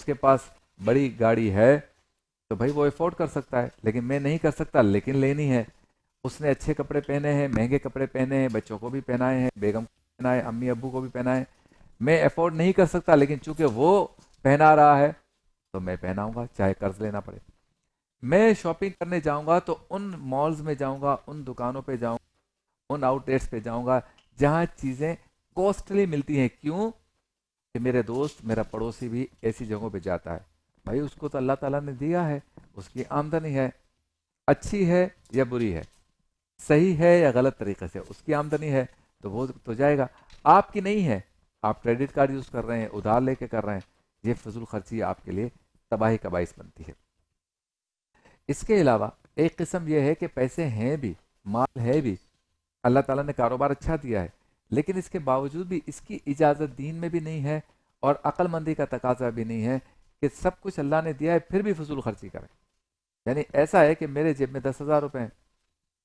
کے پاس بڑی گاڑی ہے تو بھائی وہ افورڈ کر سکتا ہے، لیکن میں نہیں کر سکتا لیکن لینی ہے. اس نے اچھے کپڑے پہنے ہیں، مہنگے کپڑے پہنے ہیں، بچوں کو بھی پہنائے ہیں، بیگم کو بھی پہنائے، امی ابو کو بھی پہنائے. میں افورڈ نہیں کر سکتا لیکن چونکہ وہ پہنا رہا ہے تو میں پہناؤں گا چاہے قرض لینا پڑے. میں شاپنگ کرنے جاؤں گا تو ان مالز میں جاؤں گا، ان دکانوں پہ جاؤں گا، ان آؤٹ لیٹس پہ جاؤں گا جہاں چیزیں کوسٹلی ملتی ہیں. کیوں کہ میرے دوست، میرا پڑوسی بھی ایسی جگہوں پہ جاتا ہے. بھائی اس کو تو اللہ تعالیٰ نے دیا ہے، اس کی آمدنی ہے، اچھی ہے یا بری ہے، صحیح ہے یا غلط طریقے سے، اس کی آمدنی ہے تو وہ تو جائے گا. آپ کی نہیں ہے، آپ کریڈٹ کارڈ یوز کر رہے ہیں، ادھار لے کے کر رہے ہیں، یہ فضول خرچی آپ کے لیے تباہی کا باعث بنتی ہے. اس کے علاوہ ایک قسم یہ ہے کہ پیسے ہیں بھی، مال ہے بھی، اللہ تعالیٰ نے کاروبار اچھا دیا ہے، لیکن اس کے باوجود بھی اس کی اجازت دین میں بھی نہیں ہے اور عقل مندی کا تقاضا بھی نہیں ہے کہ سب کچھ اللہ نے دیا ہے پھر بھی فضول خرچی کریں. یعنی ایسا ہے کہ میرے جیب میں 10,000 روپے ہیں،